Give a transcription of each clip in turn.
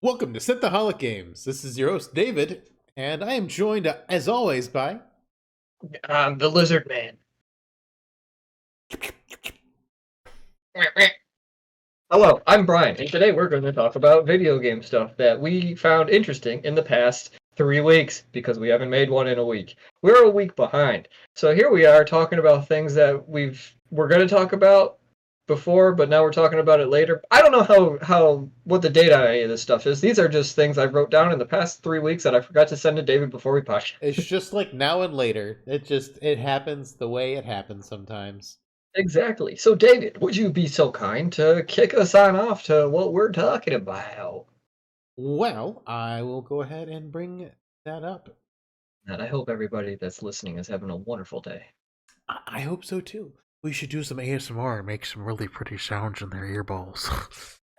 Welcome to Synthaholic Games. This is your host, David, and I am joined, as always, by... The Lizard Man. Hello, I'm Brian, and today we're going to talk about video game stuff that we found interesting in the past 3 weeks, because we haven't made one in a week. We're a week behind. So here we are talking about things that we're going to talk about before, but now we're talking about it later. I don't know what the date on any of this stuff is. These are just things I wrote down in the past 3 weeks that I forgot to send to David before we podcast. It's just like now and later. It happens the way it happens sometimes. Exactly. So, David, would you be so kind to kick us on off to what we're talking about? Well, I will go ahead and bring that up. And I hope everybody that's listening is having a wonderful day. I hope so, too. We should do some ASMR and make some really pretty sounds in their earballs.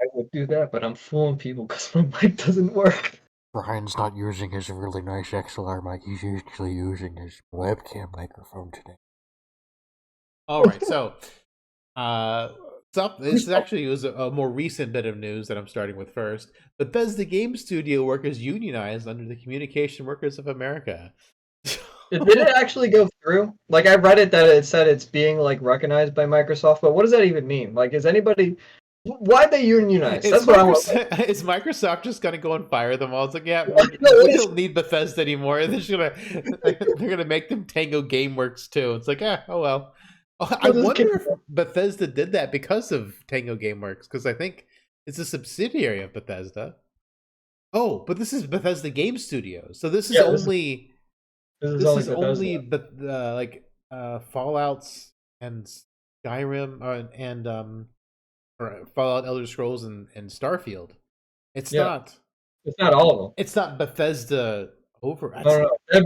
I would do that, but I'm fooling people because my mic doesn't work. Brian's not using his really nice XLR mic. He's usually using his webcam microphone today. All right, so this actually was a more recent bit of news that I'm starting with first. Bethesda Game Studio workers unionized under the Communication Workers of America. Did it actually go through? Like, I read it that it said it's being recognized by Microsoft, but what does that even mean? Like, is anybody? Why'd they unionize? That's what I want. Is Microsoft just gonna go and fire them all? It's like, yeah, we don't need Bethesda anymore. They're gonna make them Tango GameWorks too. It's like, oh well. I wonder if Bethesda did that because of Tango GameWorks, because I think it's a subsidiary of Bethesda. Oh, but this is Bethesda Game Studios, so this is only Fallout's and Skyrim or Fallout, Elder Scrolls, and Starfield. It's not all of them. It's not Bethesda over. No. I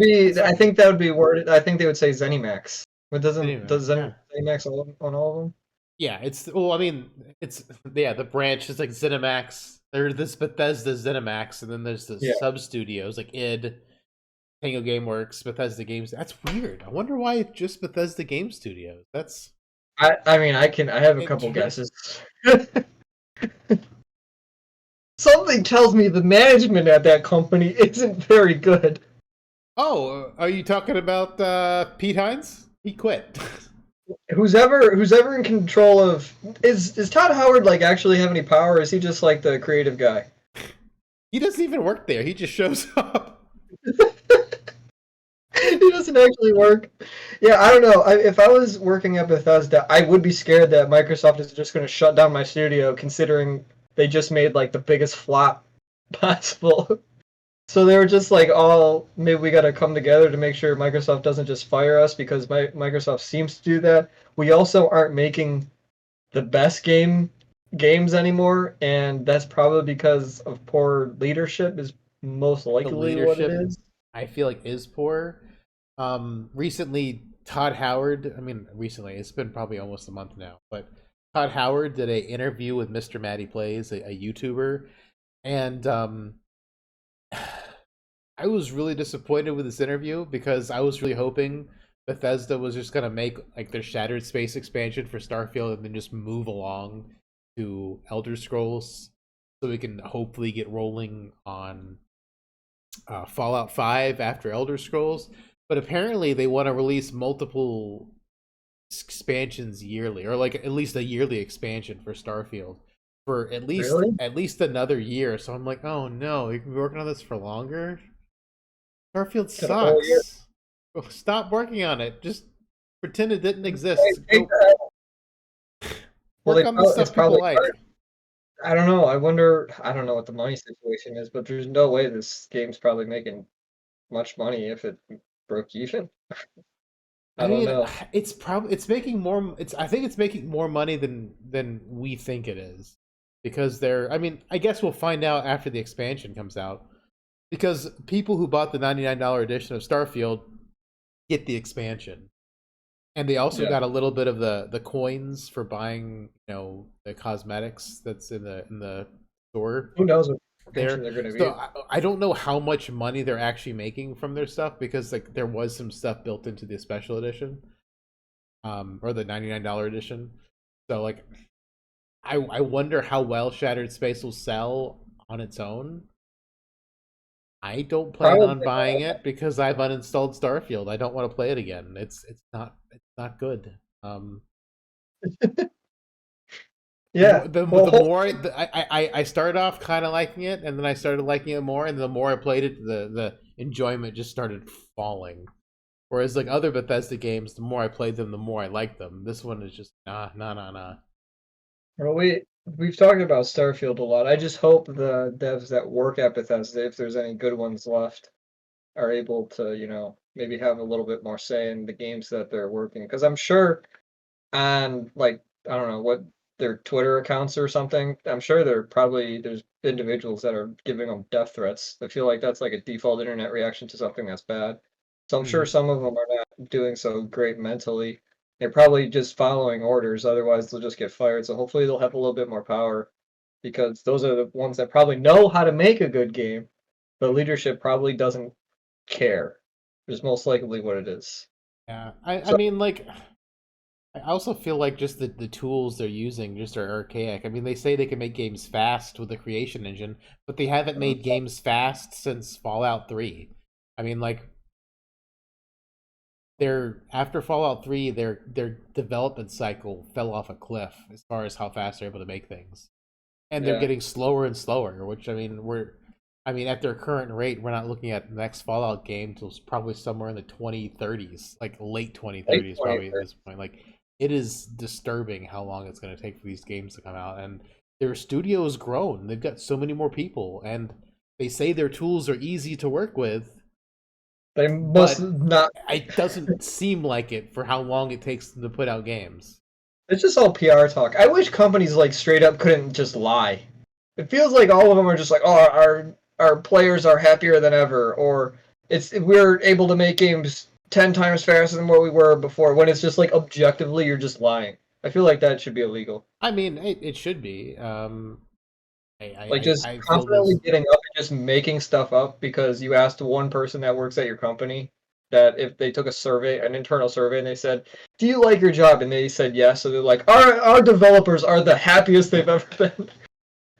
think that would be worded. I think they would say ZeniMax. But does ZeniMax on all of them? Yeah, the branch is like ZeniMax. There's this Bethesda ZeniMax, and then there's the sub studios like id, Tango GameWorks, Bethesda Games. That's weird. I wonder why it's just Bethesda Game Studios. That's. I have a couple guesses. Something tells me the management at that company isn't very good. Oh, are you talking about Pete Hines? He quit. Who's ever in control of is Todd Howard actually have any power? Or is he just the creative guy? He doesn't even work there. He just shows up. He doesn't actually work. Yeah, I don't know. If I was working at Bethesda, I would be scared that Microsoft is just going to shut down my studio, considering they just made the biggest flop possible. So they were just maybe we got to come together to make sure Microsoft doesn't just fire us, because Microsoft seems to do that. We also aren't making the best games anymore, and that's probably because of poor leadership is most likely what it is. I feel like is poor. Recently, Todd Howard, it's been probably almost a month now, but Todd Howard did an interview with Mr. Matty Plays, a YouTuber, and I was really disappointed with this interview because I was really hoping Bethesda was just going to make their Shattered Space expansion for Starfield and then just move along to Elder Scrolls so we can hopefully get rolling on Fallout 5 after Elder Scrolls. But apparently they want to release multiple expansions yearly, or at least a yearly expansion for Starfield for at least another year. So I'm like, oh no, you can be working on this for longer? Starfield sucks. Stop working on it. Just pretend it didn't exist. Work on the stuff people like. I don't know. I don't know what the money situation is, but there's no way this game's probably making much money if it broke even. I don't know. It's making more. I think it's making more money than we think it is, because I guess we'll find out after the expansion comes out, because people who bought the $99 edition of Starfield get the expansion, and they also got a little bit of the coins for buying the cosmetics that's in the store. Who knows what they're going to be? So I don't know how much money they're actually making from their stuff, because there was some stuff built into the special edition, or the $99 edition. So I wonder how well Shattered Space will sell on its own, I don't plan on Probably buying it because I've uninstalled Starfield. I don't want to play it again. It's not good. yeah. Well, The more I started off kind of liking it, and then I started liking it more, and the more I played it, the enjoyment just started falling. Whereas like other Bethesda games, the more I played them, the more I liked them. This one is just nah. well, we've talked about Starfield a lot. I just hope the devs that work at Bethesda, if there's any good ones left, are able to, maybe have a little bit more say in the games that they're working. Because I'm sure on like I don't know what their Twitter accounts or something, I'm sure there's individuals that are giving them death threats. I feel like that's like a default internet reaction to something that's bad. So I'm sure Hmm. some of them are not doing so great mentally. They're probably just following orders, otherwise they'll just get fired. So hopefully they'll have a little bit more power because those are the ones that probably know how to make a good game, but leadership probably doesn't care. Is most likely what it is. Yeah, I So mean like I also feel like just the tools they're using just are archaic. I mean, they say they can make games fast with the creation engine, but they haven't made games fast since Fallout 3. I mean, like their after Fallout 3, their development cycle fell off a cliff as far as how fast they're able to make things. And they're yeah, getting slower and slower, which I mean at their current rate, we're not looking at the next Fallout game till probably somewhere in the 2030s, like late late 2030s probably at 2030. this point. Like it is disturbing how long it's going to take for these games to come out, and their studio has grown. They've got so many more people, and they say their tools are easy to work with, They must but not. it doesn't seem like it for how long it takes them to put out games. It's just all PR talk. I wish companies like straight up couldn't just lie. It feels like all of them are just like, oh, our players are happier than ever, or we're able to make games 10 times faster than what we were before. When it's just like objectively, you're just lying. I feel like that should be illegal. I mean, it should be. Like just I feel confidently this. getting up and just making stuff up because you asked one person that works at your company that if they took a survey, an internal survey, and they said, "Do you like your job?" and they said yes, so they're like, "Our developers are the happiest they've ever been."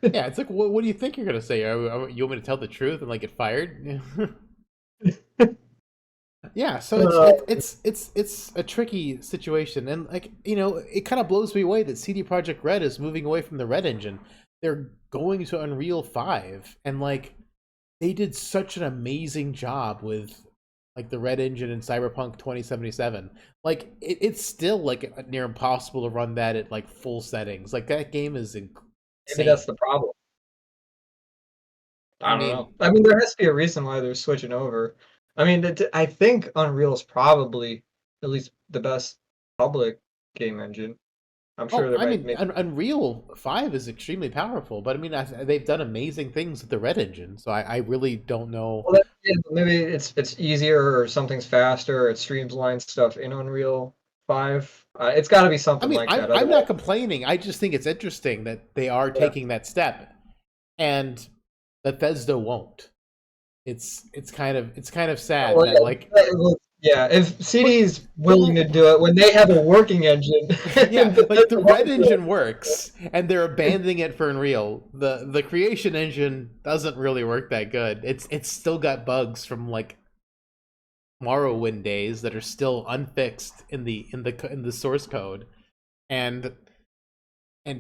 Yeah, it's like, what do you think you're gonna say? You want me to tell the truth and like get fired? Yeah, so Uh, it's a tricky situation, and like it kind of blows me away that CD Projekt Red is moving away from the Red engine. They're going to Unreal 5, and like they did such an amazing job with like the Red engine in Cyberpunk 2077. Like it's still like near impossible to run that at like full settings. Like that game is Maybe that's insane. the problem. I I don't mean, know. I mean, there has to be a reason why they're switching over. I mean, I think Unreal is probably at least the best public game engine. I'm sure oh, there I might mean, maybe. Unreal 5 is extremely powerful, but I mean, they've done amazing things with the Red Engine, so I really don't know. Well, yeah, maybe it's easier or something's faster. It streamlines stuff in Unreal 5. It's got to be I something mean, like that. I'm not Otherwise, complaining. I just think it's interesting that they are yeah. taking that step, and Bethesda won't. It's kind of sad Well, that like, yeah, if but CD's willing to do it when they have a working engine, yeah, and like Bethesda the Red won't do Engine works, and they're it. abandoning it for Unreal. The Creation Engine doesn't really work that good. It's still got bugs from like Morrowind days that are still unfixed in the source code, and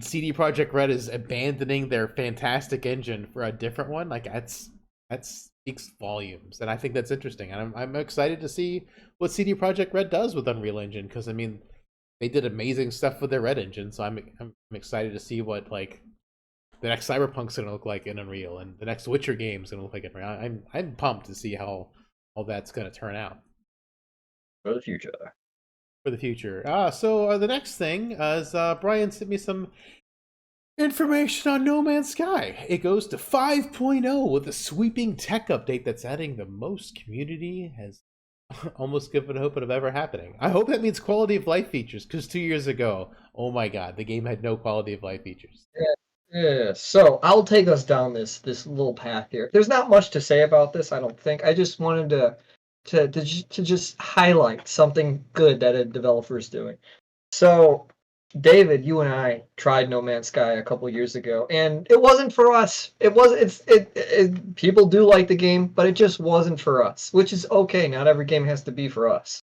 CD Projekt Red is abandoning their fantastic engine for a different one. Like that speaks volumes, and I think that's interesting. And I'm excited to see what CD Projekt Red does with Unreal Engine because I mean they did amazing stuff with their Red Engine, so I'm excited to see what like the next Cyberpunk's gonna look like in Unreal, and the next Witcher game's gonna look like in Unreal. I'm pumped to see how all that's gonna turn out For the future. for the future. So the next thing is Brian sent me some information on No Man's Sky. It goes to 5.0 with a sweeping tech update that's adding the most community has almost given hope of ever happening. I hope that means quality of life features, because 2 years ago, oh my god, the game had no quality of life features. Yeah, yeah. So I'll take us down this little path here. There's not much to say about this, I don't think. I just wanted to just highlight something good that a developer is doing. So David, you and I tried No Man's Sky a couple years ago, and it wasn't for us. People do like the game, but it just wasn't for us, which is okay. Not every game has to be for us.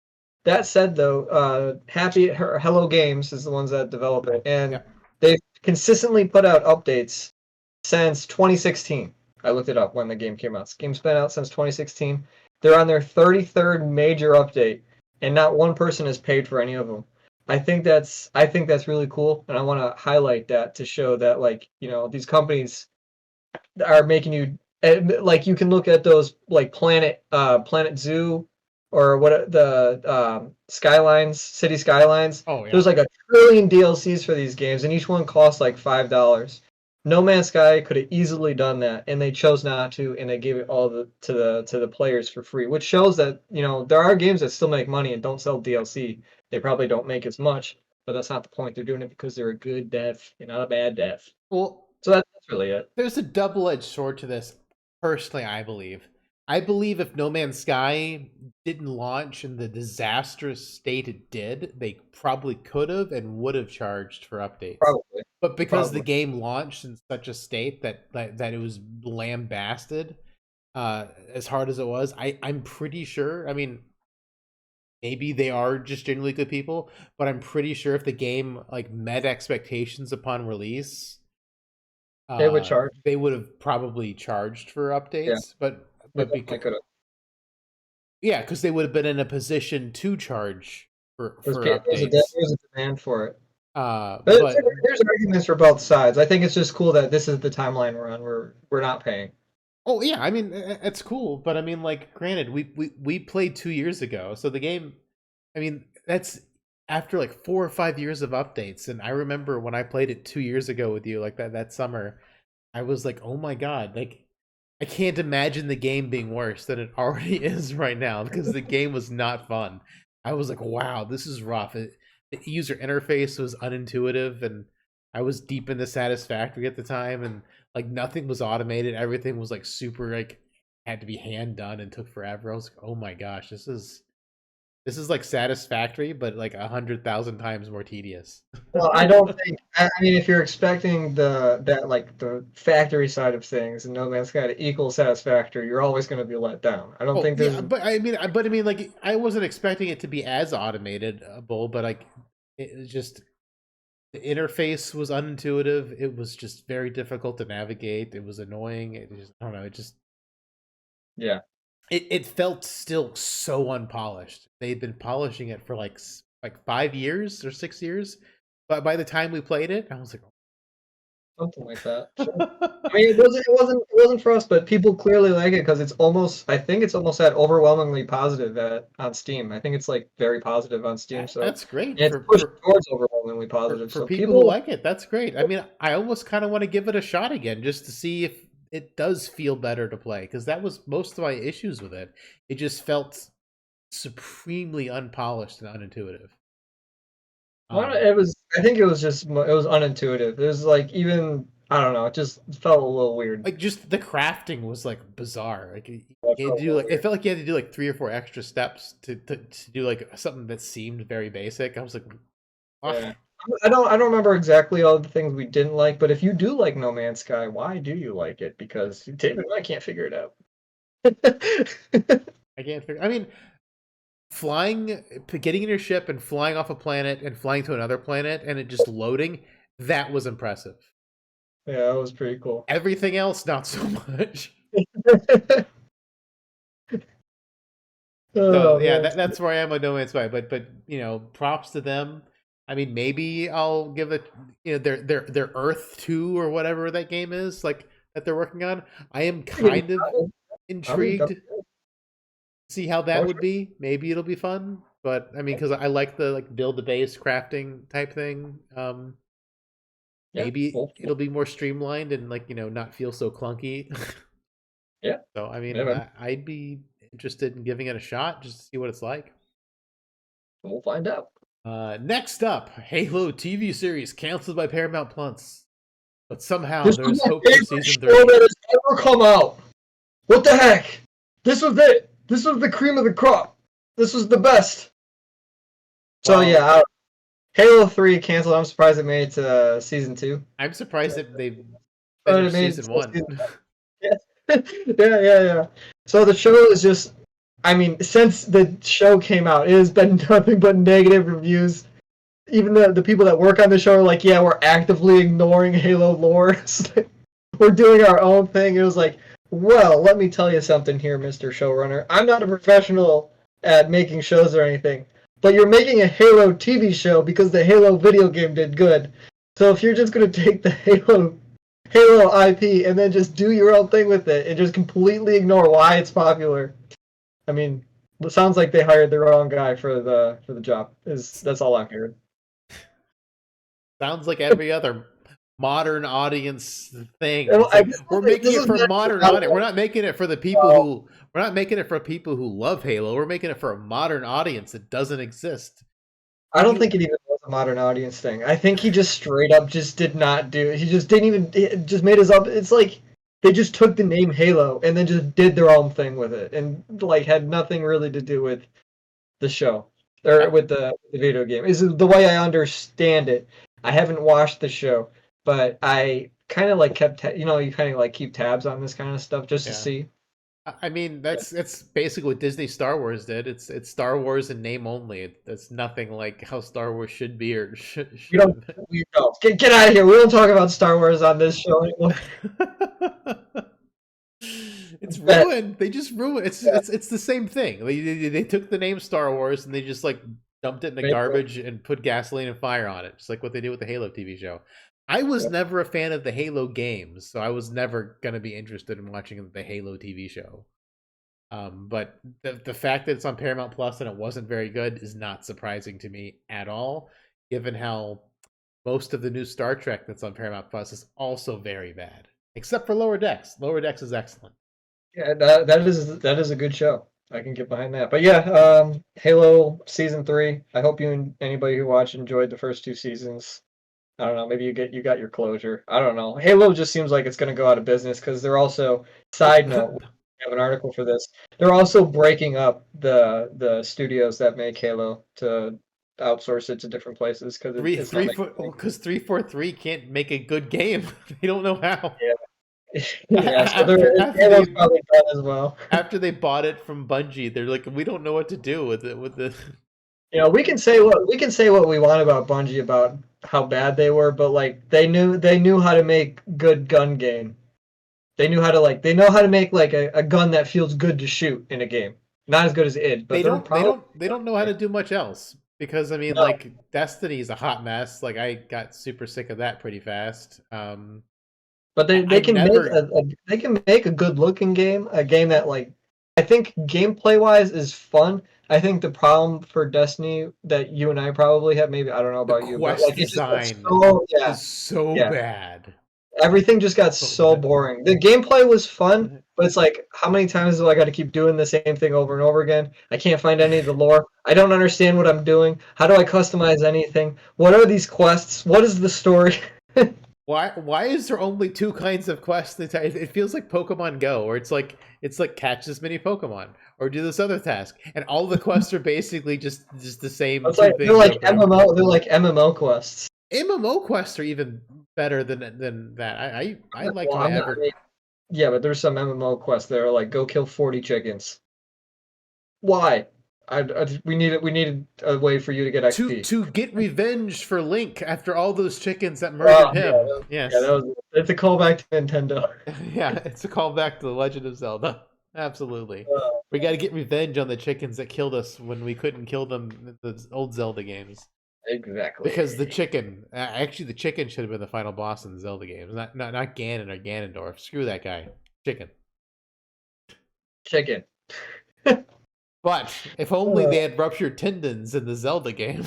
That said, though, Hello Games is the ones that develop it, and Yeah. they've consistently put out updates since 2016. I looked it up when the game came out. The game's been out since 2016. They're on their 33rd major update, and not one person has paid for any of them. I think that's really cool, and I want to highlight that to show that these companies are making you like you can look at those like Planet Zoo or what the Skylines City Skylines. Oh yeah. There's like a trillion DLCs for these games, and each one costs like $5. No Man's Sky could have easily done that, and they chose not to, and they gave it all to the players for free, which shows that there are games that still make money and don't sell DLC. They probably don't make as much, but that's not the point. They're doing it because they're a good dev and not a bad dev. Well, So that's really it. there's a double-edged sword to this. Personally, I believe. I believe if No Man's Sky didn't launch in the disastrous state it did, they probably could have and would have charged for updates. Probably. But because the Probably. game launched in such a state that it was lambasted, as hard as it was, I'm pretty sure. I mean, maybe they are just generally good people, but I'm pretty sure if the game like met expectations upon release, They would charge. they would have probably charged for Yeah, updates. But they because definitely could have. yeah, because they would have been in a position to charge for There's updates. there's a demand for it. Uh, But but there's arguments for both sides. I think it's just cool that this is the timeline we're on. We're not paying. oh yeah, I mean it's cool. But I mean, like, granted, we played 2 years ago, so the game. I mean, that's after like 4 or 5 years of updates, and I remember when I played it 2 years ago with you, like that summer. I was like, oh my god, like I can't imagine the game being worse than it already is right now because the game was not fun. I was like, wow, this is rough. The user interface was unintuitive, and I was deep into Satisfactory at the time, and like nothing was automated. Everything was like super like had to be hand done and took forever. I was like, oh my gosh, this is like Satisfactory, but like 100,000 times more tedious. Well, I don't think. I mean, if you're expecting the factory side of things and No Man's Sky to equal Satisfactory, you're always going to be let down. I don't Oh think yeah, there's. but I mean, like I wasn't expecting it to be as automated, Bull. But like, it was just the interface was unintuitive. It was just very difficult to navigate. It was annoying. It just I don't know. It just Yeah. it felt still so unpolished. They'd been polishing it for like 5 years or 6 years, but by the time we played it, I was like, Something like that. Sure. I oh. mean, it wasn't for us, but people clearly like it because it's almost. I think it's almost at overwhelmingly positive on Steam. I think it's like very positive on Steam. So That's great and it's for pushed towards overwhelmingly for positive. for So people who people, like it. That's great. I mean, I almost kind of want to give it a shot again just to see if it does feel better to play because that was most of my issues with it. It just felt supremely unpolished and unintuitive. well, Um, it was. I think it was just. It was unintuitive. It was like even. I don't know. It just felt a little weird. like just the crafting was like bizarre. Like It you had felt to a do little like it weird. felt like you had to do like 3 or 4 extra steps to do like something that seemed very basic. I was like, ugh. Yeah. I don't remember exactly all the things we didn't like, but if you do like No Man's Sky, why do you like it? Because David and I can't figure it out. I can't figure. I mean, flying, getting in your ship and flying off a planet and flying to another planet and it just loading, that was impressive. Yeah, that was pretty cool. Everything else, not so much. So Oh yeah, man. that's where I am with No Man's Sky. But props to them. I mean, maybe I'll give it their Earth 2 or whatever that game is like that they're working on. I am kind of I mean, intrigued to see how that would be. Maybe it'll be fun. But I mean, because I like the like build the base crafting type thing. yeah, Maybe it'll be more streamlined and like not feel so clunky. yeah, So I mean, yeah, I'd be interested in giving it a shot just to see what it's like. we'll find out. Next up, Halo TV series canceled by Paramount Plus, but somehow This was there's my hope for favorite season show 3. that has ever come out. What the heck? This was it. This was the cream of the crop. This was the best. So Well, yeah, Halo 3 canceled. I'm surprised it made it to season 2. I'm surprised that they But it finished made it season to one. season. Yeah. Yeah. So the show is just, I mean, since the show came out, it has been nothing but negative reviews. Even the people that work on the show are like, yeah, we're actively ignoring Halo lore. We're doing our own thing. It was like, well, let me tell you something here, Mr. Showrunner. I'm not a professional at making shows or anything, but you're making a Halo TV show because the Halo video game did good. So if you're just going to take the Halo IP and then just do your own thing with it and just completely ignore why it's popular, I mean, it sounds like they hired the wrong guy for the job. That's all I'm hearing. Sounds like every other modern audience thing. Well, It's like we're this making it is for not modern audience. about We're not making it for the people uh, who we're not making it for people who love Halo. We're making it for a modern audience that doesn't exist. I don't You think it even was a modern audience thing. I think he just straight up just did not do. He just didn't even. It just made his up. It's like they just took the name Halo and then just did their own thing with it, and like had nothing really to do with the show or I, with the video game. Is the way I understand it. I haven't watched the show, but I kind of like you know, you kind of like keep tabs on this kind of stuff just to yeah. see. I mean, that's basically what Disney Star Wars did. It's Star Wars in name only. That's nothing like how Star Wars should be or We don't. should. We don't. Get out of here. We don't talk about Star Wars on this show anymore. It's But, ruined. They just ruined. yeah, It's the same thing. They took the name Star Wars and they just like dumped it in the maybe, garbage and put gasoline and fire on it, just like what they did with the Halo TV show. I was yeah. never a fan of the Halo games, so I was never gonna be interested in watching the Halo TV show. But the fact that it's on Paramount Plus and it wasn't very good is not surprising to me at all, given how most of the new Star Trek that's on Paramount Plus is also very bad, except for Lower Decks. Lower Decks is excellent. Yeah, that is a good show. I can get behind that. But yeah, Halo season 3. I hope you and anybody who watched enjoyed the first 2 seasons. I don't know, maybe you got your closure. I don't know. Halo just seems like it's going to go out of business because they're also, side note, we have an article for this. They're also breaking up the studios that make Halo to outsource it to different places because it's not making money. Because 343 can't make a good game. They don't know how. Yeah, yeah. So After Halo's probably done as well. they bought it from Bungie, they're like, we don't know what to do with it with the You know, we can say what we want about Bungie about how bad they were, but like they knew how to make good gun game. They know how to make like a gun that feels good to shoot in a game. Not as good as id, but they're probably they don't know how to do much else. Because I mean, no. like Destiny's a hot mess. Like I got super sick of that pretty fast. But they I've can make never they can make a good looking game, a game that like I think gameplay wise is fun. I think the problem for Destiny that you and I probably have, maybe I don't know the about you, but quest like it just gets design so yeah, is so yeah. bad. Everything just got So so bad. boring. The gameplay was fun, but it's like, how many times do I got to keep doing the same thing over and over again? I can't find any of the lore. I don't understand what I'm doing. How do I customize anything? What are these quests? What is the story? Why is there only two kinds of quests? It feels like Pokemon Go, or it's like catch this many Pokemon, or do this other task, and all the quests are basically just the same It's two like they're things like over and over. MMO. They're like MMO quests. MMO quests are even better than that. I liked Well, my I'm not. I ever. mean, yeah, but there's some MMO quests that are like, go kill 40 chickens. Why? We needed a way for you to get XP. To get revenge for Link after all those chickens that Oh murdered yeah, him. yeah, Yes. it's a callback to Nintendo. Yeah, it's a callback to The Legend of Zelda. Absolutely. We got to get revenge on the chickens that killed us when we couldn't kill them in the old Zelda games. Because Exactly. actually, the chicken should have been the final boss in the Zelda games, not Ganon or Ganondorf. Screw that guy, chicken. Chicken. But if only they had ruptured tendons in the Zelda game.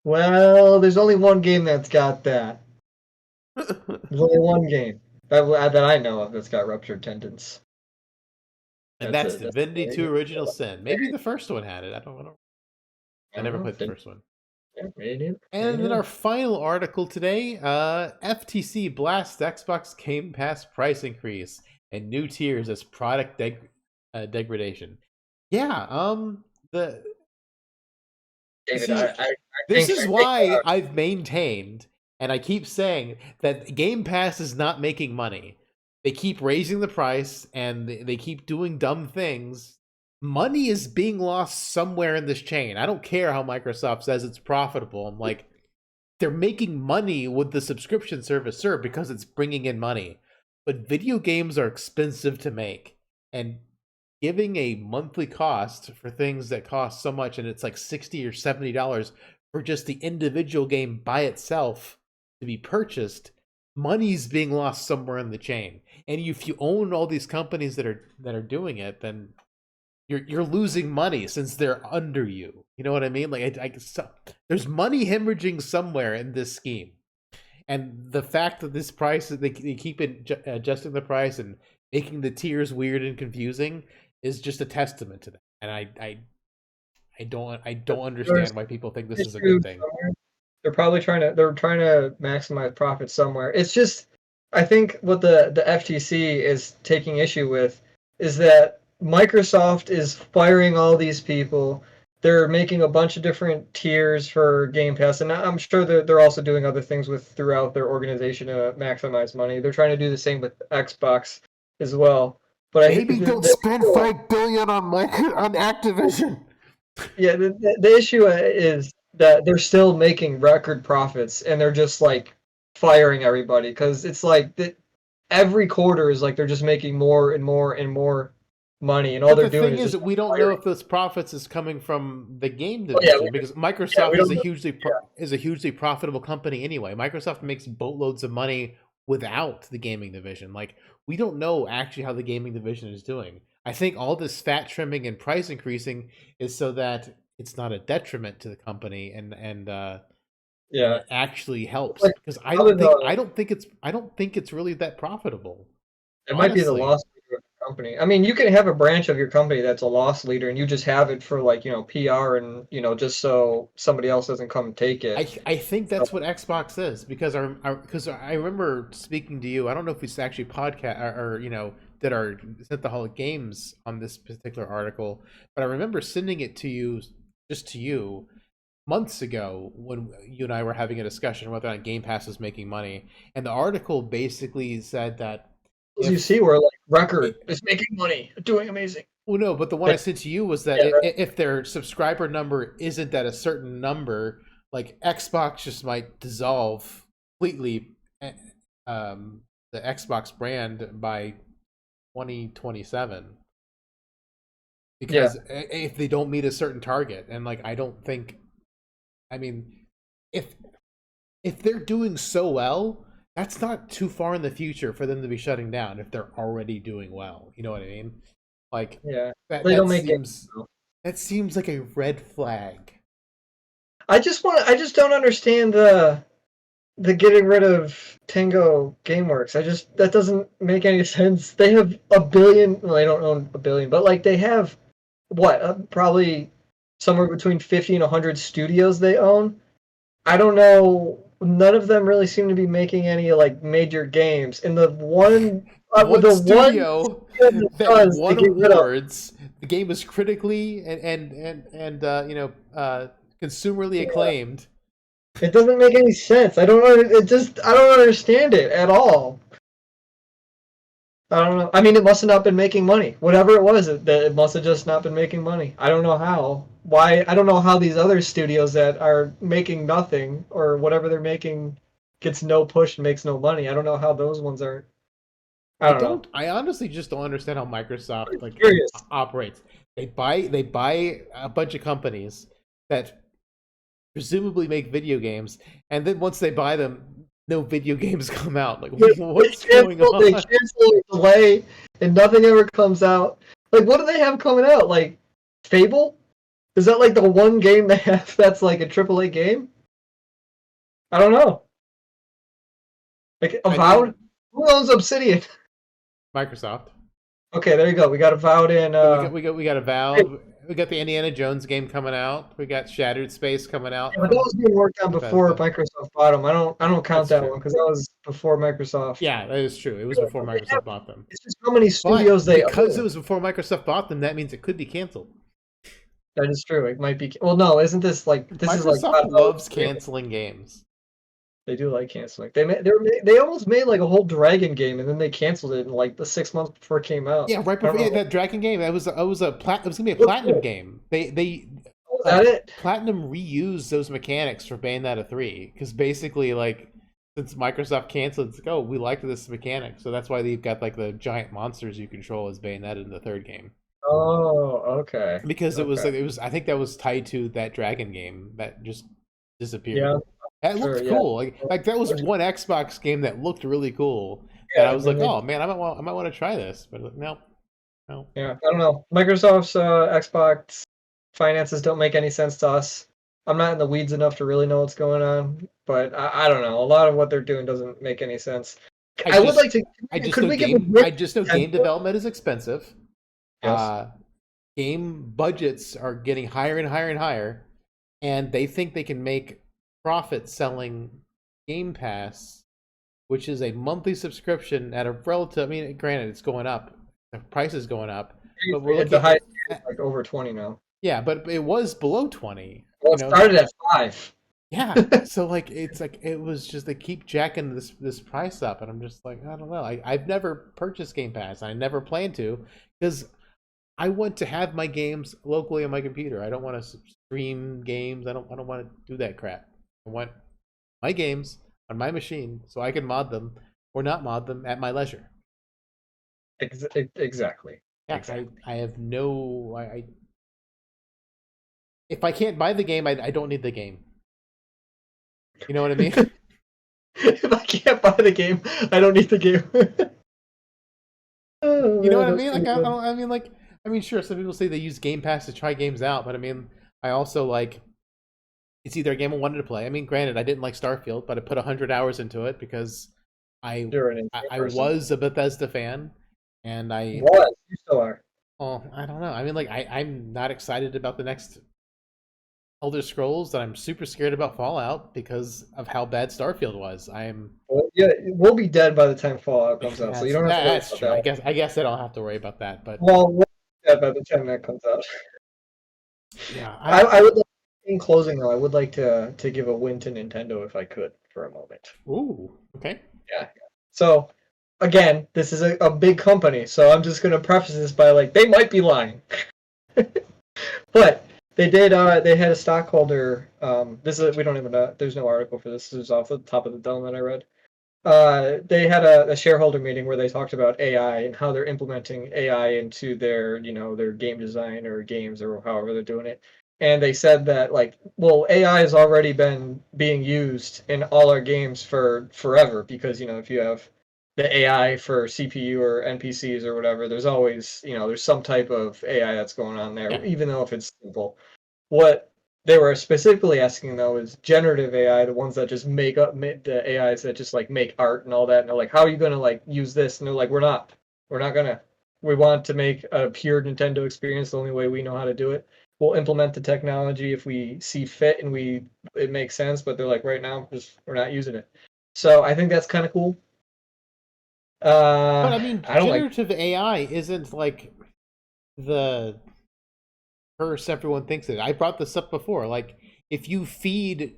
Well, there's only one game that's got that. There's only one game that I know of that's got ruptured tendons. And That's that's it. That's Divinity there you 2 Original go. Sin. There Maybe you the first one had it. I don't. I never go. played the first one. Yeah, me neither. Me And then neither. our final article today, FTC blasts Xbox Game Pass price increase and new tiers as product degradation. Yeah, the David, See, I this is I think why I've maintained, and I keep saying that Game Pass is not making money. They keep raising the price and they keep doing dumb things. Money is being lost somewhere in this chain. I don't care how Microsoft says it's profitable. I'm like, they're making money with the subscription service, sir, because it's bringing in money. But video games are expensive to make. And giving a monthly cost for things that cost so much, and it's like $60 or $70 for just the individual game by itself to be purchased, money's being lost somewhere in the chain. And if you own all these companies that are doing it, then you're losing money since they're under you. You know what I mean? Like there's money hemorrhaging somewhere in this scheme. And the fact that this price, they keep adjusting the price and making the tiers weird and confusing, is just a testament to that. And I don't understand why people think this is a good thing. they're trying to maximize profit somewhere. It's just, I think what the FTC is taking issue with is that Microsoft is firing all these people. They're making a bunch of different tiers for Game Pass, and I'm sure they're also doing other things with throughout their organization to maximize money. They're trying to do the same with Xbox as well. But Maybe don't spend $5 billion on Activision. yeah, the issue is that they're still making record profits, and they're just like firing everybody because it's like every quarter is like they're just making more and more and more money, and all But they're the doing thing is just that we don't know firing. if those profits is coming from the game Oh, yeah, division, because yeah, we Microsoft don't know. Yeah. is a hugely profitable company anyway. Microsoft makes boatloads of money without the gaming division. Like, we don't know actually how the gaming division is doing. I think all this fat trimming and price increasing is so that it's not a detriment to the company, and Yeah. it actually helps, Like, because other than I don't think it's really that profitable, it might be the honestly. loss leader of the company. I mean, you can have a branch of your company that's a loss leader, and you just have it for like PR and just so somebody else doesn't come take it. I think So, that's what Xbox is, because I remember speaking to you. I don't know if we actually podcast or did our sent the Hall of Games on this particular article, but I remember sending it to you, just to you, months ago when you and I were having a discussion whether or not Game Pass was making money, and the article basically said that as you if see, we're like it, record is making money, doing amazing. well, no, but the one They, I sent to you was that yeah, if their subscriber number isn't at a certain number, like Xbox just might dissolve completely, the Xbox brand by 2027, yeah. because if they don't meet a certain target. And like, I don't think, I mean, if they're doing so well, that's not too far in the future for them to be shutting down if they're already doing well. You know what I mean? Like, Yeah. that They don't that make it. seems that seems like a red flag. I just don't understand the getting rid of Tango GameWorks. That doesn't make any sense. They have a billion, well, they don't own a billion, but like they have what, probably somewhere between 50 and 100 studios they own. I don't know. None of them really seem to be making any like major games. And One the one studio studio that that does, they won get rid of. awards. The game was critically and consumerly Yeah. acclaimed. It doesn't make any sense. I don't understand it at all. I don't know. I mean, it must have not been making money. Whatever it was, it must have just not been making money. I don't know how. Why? I don't know how these other studios that are making nothing or whatever they're making gets no push and makes no money. I don't know how those ones are. I don't know. I honestly just don't understand how Microsoft I'm curious. operates. They buy a bunch of companies that presumably make video games, and then once they buy them, no video games come out. Like, what's going They on? cancel, delay, and nothing ever comes out. Like, what do they have coming out? Like, Fable? Is that like the one game they have that's like a AAA game? I don't know. Like, And Avowed? Who owns Obsidian? Microsoft. Okay, there you go. We got Avowed in. So we got Avowed. We got the Indiana Jones game coming out. We got Shattered Space coming out But that from was being worked on before Bethesda. Microsoft bought them. I don't count That's that true. one because that was before Microsoft. Yeah, that is true. It was before Microsoft bought them. It's just how many studios But they because it own. was before Microsoft bought them, that means it could be canceled. That is true. It might be. Well, no, isn't this like this is like Microsoft not how loves canceling games. they do like canceling. They almost made like a whole Dragon game and then they canceled it in like the 6 months before it came out. Yeah, right I don't before, yeah, know. that Dragon game. It was gonna be a Look platinum cool. game. They Was that it? Platinum reused those mechanics for Bayonetta 3 because basically, like, since Microsoft canceled, it's like, oh, we liked this mechanic, so that's why they've got like the giant monsters you control as Bayonetta in the third game. Oh, okay. Because it was Okay. like, it was, I think that was tied to that Dragon game that just disappeared. Yeah, And it sure. looked Yeah. cool. Like that was one Xbox game that looked really cool. That Yeah, I and was then like, they oh man, I might want to try this, but like, no, no. yeah, I don't know. Microsoft's Xbox finances don't make any sense to us. I'm not in the weeds enough to really know what's going on, but I don't know. A lot of what they're doing doesn't make any sense. I I would like just to. know Could we give a win I just know to game Nintendo? development is expensive. Yes. Uh, game budgets are getting higher and higher and higher, and they think they can make profit selling Game Pass, which is a monthly subscription at a relative. I mean, granted, it's going up, the price is going up, but we're The looking highest is at like over 20 now. yeah, but it was below 20. Well, You it know, started at 5. yeah. So like it's like it was just they keep jacking this price up, and I'm just like I don't know. I've never purchased Game Pass. I never plan to because I want to have my games locally on my computer. I don't want to stream games. I don't want to do that crap. I want my games on my machine so I can mod them or not mod them at my leisure. Exactly. Yeah, Exactly. I have no if I can't buy the game, I don't need the game. You know what I mean? If I can't buy the game, I don't need the game. Oh You know man, what I that's mean? Like pretty good. I mean sure some people say they use Game Pass to try games out, but I mean I also like it's either a game I wanted to play. I mean, granted, I didn't like Starfield, but I put 100 hours into it because You're an insane I person. was a Bethesda fan, and Was you still are? oh I don't know. I mean, like I'm not excited about the next Elder Scrolls, and I'm super scared about Fallout because of how bad Starfield was. I'm Well, yeah, we'll be dead by the time Fallout comes out, so you that's don't have to worry that's about true. that. I guess I don't have to worry about that, but Well, we'll be dead by the time that comes out. yeah, I would like, in closing though, I would like to give a win to Nintendo if I could for a moment. ooh okay. Yeah. So again, this is a big company, so I'm just gonna preface this by like they might be lying. But they did. They had a stockholder. This is we don't even know. There's no article for this. This is off the top of the dome that I read. They had a shareholder meeting where they talked about AI and how they're implementing AI into their their game design or games or however they're doing it. And they said that like, well, AI has already been being used in all our games for forever because if you have the AI for CPU or NPCs or whatever, there's always there's some type of AI that's going on there, Yeah, even though if it's simple. What they were specifically asking though is generative AI, the ones that just make the AIs that just like make art and all that. And they're like, how are you gonna like use this? And they're like, we're not gonna. We want to make a pure Nintendo experience the only way we know how to do it. We'll implement the technology if we see fit and it makes sense. But they're like, right now, just we're not using it. So I think that's kind of cool. but I mean, I don't like. generative AI isn't like the curse everyone thinks it. I brought this up before. Like, if you feed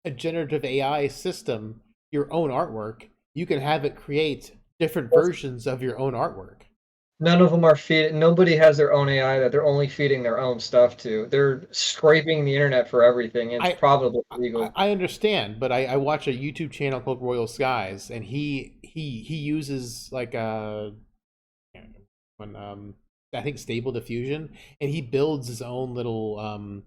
a generative AI system your own artwork, you can have it create different versions of your own artwork. None of them are feeding. Nobody has their own AI that they're only feeding their own stuff to. They're scraping the internet for everything. And it's I probably legal. I understand, but I watch a YouTube channel called Royal Skies, and he uses like when I think Stable Diffusion, and he builds His own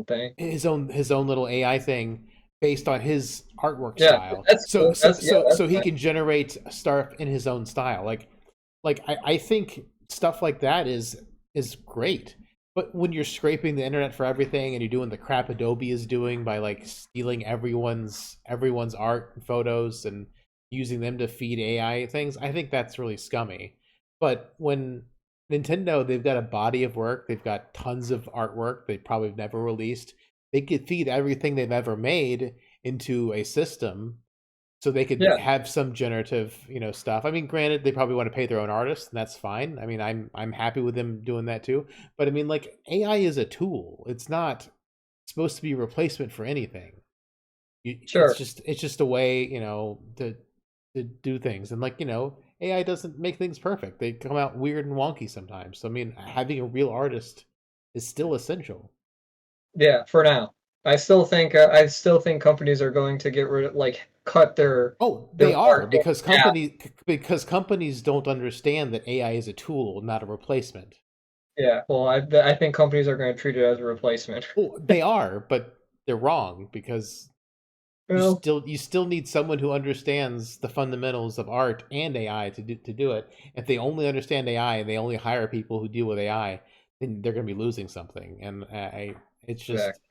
thing. his own little AI thing based on his artwork Yeah, style. that's cool. That's So he fine. can generate stuff in his own style. Like I think stuff like that is great. But when you're scraping the internet for everything and you're doing the crap Adobe is doing by like stealing everyone's art and photos and using them to feed AI things, I think that's really scummy. But when Nintendo, they've got a body of work, they've got tons of artwork they probably never released. They could feed everything they've ever made into a system so they could Yeah, have some generative, stuff. I mean, granted, they probably want to pay their own artists, and that's fine. I mean, I'm happy with them doing that too. But I mean, like, AI is a tool. It's not supposed to be a replacement for anything. sure. It's just a way, to do things. And, like, AI doesn't make things perfect. They come out weird and wonky sometimes. So I mean, having a real artist is still essential. Yeah, for now. I still think companies are going to get rid of like cut Oh, their they are, market. Yeah, because companies don't understand that AI is a tool, not a replacement. yeah. Well, I think companies are going to treat it as a replacement. Well, they are, but they're wrong because Well, you still need someone who understands the fundamentals of art and AI to do it. If they only understand AI and they only hire people who deal with AI, then they're going to be losing something. And it's just exactly.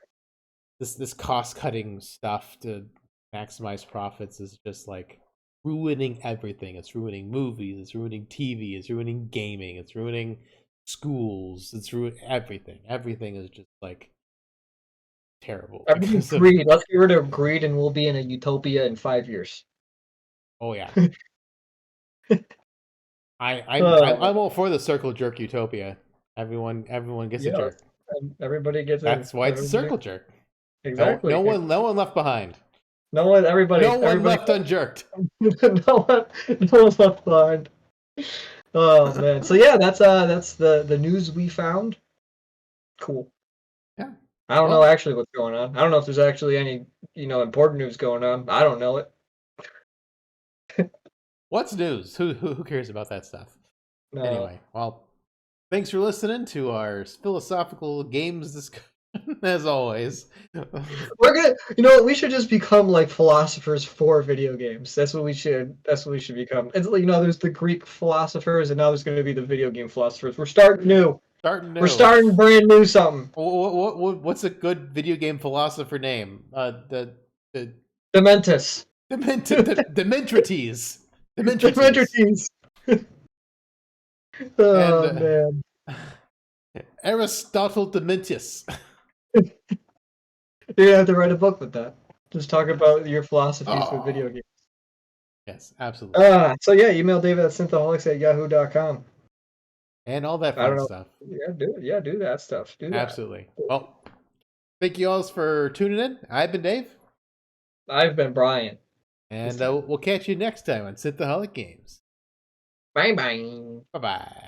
this cost cutting stuff to maximize profits is just like ruining everything. It's ruining movies. It's ruining TV. It's ruining gaming. It's ruining schools. It's ruining everything. Everything is just like terrible Everything's because of. greed. Let's get rid of greed, and we'll be in a utopia in 5 years. Oh yeah, Uh, I'm all for the circle jerk utopia. Everyone gets a yeah. jerk. Everybody gets in. That's why it's a Everybody circle jerk. exactly. No one left behind. No one. No one Everybody. left unjerked. No one. No one's left behind. Oh man. So yeah, that's the news we found. Cool. Yeah. I don't know Well, actually what's going on. I don't know if there's actually any, important news going on. I don't know it. what's news? Who cares about that stuff? No. Anyway, well, thanks for listening to our philosophical games discussion. As always, We're gonna, you know what, we should just become like philosophers for video games. That's what we should become. It's like, there's the Greek philosophers and now there's gonna be the video game philosophers. We're starting new. starting We're new. starting brand new something. What's a good video game philosopher name? The Dementus. Dementrites. Dementrites. Dementortes. And Oh man. Aristotle Dementius. You're gonna have to write a book with that. Just talk about your philosophies with Oh, video games. yes, absolutely. So yeah, email David at synthaholics@yahoo.com. And all that I don't fun know. stuff. Yeah, do it. Yeah, do that stuff. Do that. Absolutely. Well, thank you all for tuning in. I've been Dave. I've been Brian. This And time. we'll catch you next time on Synthaholic Games. Bye bye. Bye bye.